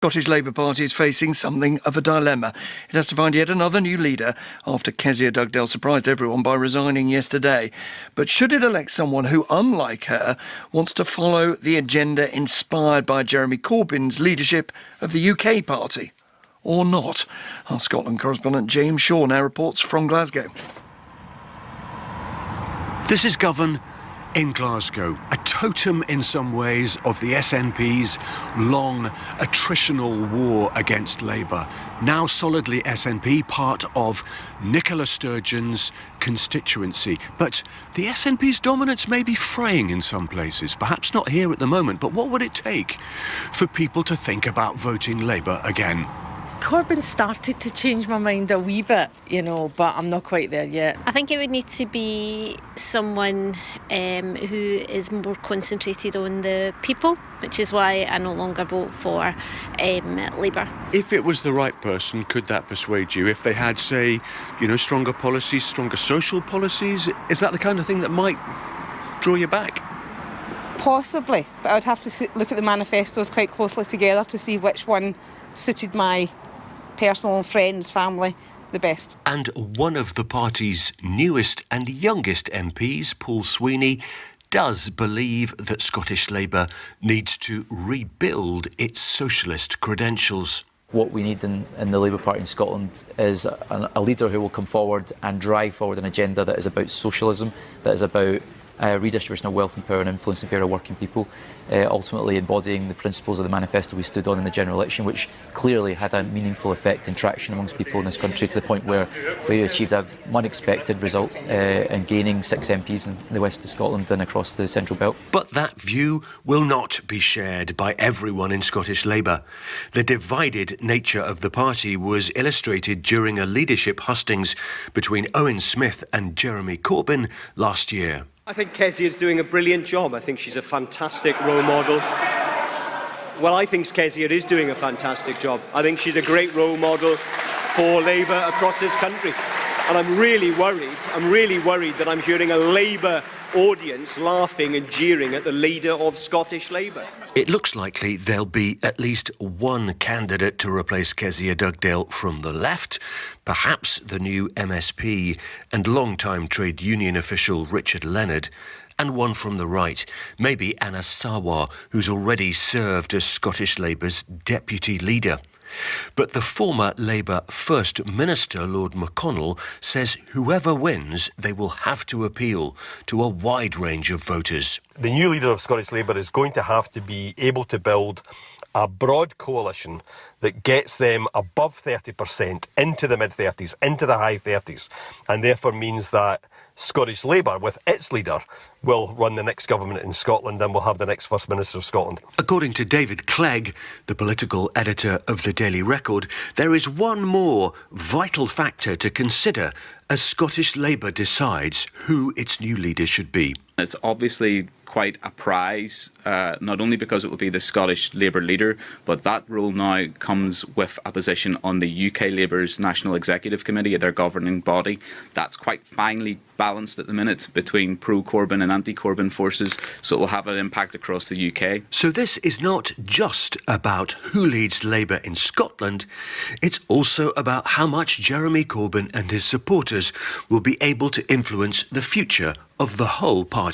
Scottish Labour Party is facing something of a dilemma. It has to find yet another new leader after Kezia Dugdale surprised everyone by resigning yesterday. But should it elect someone who, unlike her, wants to follow the agenda inspired by Jeremy Corbyn's leadership of the UK party? Or not? Our Scotland correspondent James Shaw now reports from Glasgow. This is Govan in Glasgow, a totem in some ways of the SNP's long attritional war against Labour. Now solidly SNP, part of Nicola Sturgeon's constituency. But the SNP's dominance may be fraying in some places, perhaps not here at the moment, but what would it take for people to think about voting Labour again? Corbyn started to change my mind a wee bit, but I'm not quite there yet. I think it would need to be someone who is more concentrated on the people, which is why I no longer vote for Labour. If it was the right person, could that persuade you? If they had, say, stronger policies, stronger social policies, is that the kind of thing that might draw you back? Possibly, but I would have to look at the manifestos quite closely together to see which one suited my personal friends, family, the best. And one of the party's newest and youngest MPs, Paul Sweeney, does believe that Scottish Labour needs to rebuild its socialist credentials. What we need in the Labour Party in Scotland is a leader who will come forward and drive forward an agenda that is about socialism, that is about redistribution of wealth and power and influence in favour of working people, ultimately embodying the principles of the manifesto we stood on in the general election, which clearly had a meaningful effect and traction amongst people in this country, to the point where we achieved an unexpected result in gaining 6 MPs in the west of Scotland and across the Central Belt. But that view will not be shared by everyone in Scottish Labour. The divided nature of the party was illustrated during a leadership hustings between Owen Smith and Jeremy Corbyn last year. I think Kezia is doing a brilliant job. I think she's a fantastic role model. Well, I think Kezia is doing a fantastic job. I think she's a great role model for Labour across this country. And I'm really worried that I'm hearing a Labour audience laughing and jeering at the leader of Scottish Labour. It looks likely there'll be at least one candidate to replace Kezia Dugdale from the left, perhaps the new MSP and long-time trade union official Richard Leonard, and one from the right, maybe Anna Sawar, who's already served as Scottish Labour's deputy leader. But the former Labour First Minister, Lord McConnell, says whoever wins, they will have to appeal to a wide range of voters. The new leader of Scottish Labour is going to have to be able to build a broad coalition that gets them above 30%, into the mid-30s, into the high 30s, and therefore means that Scottish Labour, with its leader, will run the next government in Scotland and will have the next First Minister of Scotland. According to David Clegg, the political editor of the Daily Record, there is one more vital factor to consider as Scottish Labour decides who its new leader should be. It's obviously quite a prize, not only because it will be the Scottish Labour leader, but that role now comes with a position on the UK Labour's National Executive Committee, their governing body. That's quite finely balanced at the minute between pro-Corbyn and anti-Corbyn forces, so it will have an impact across the UK. So this is not just about who leads Labour in Scotland, it's also about how much Jeremy Corbyn and his supporters will be able to influence the future of the whole party.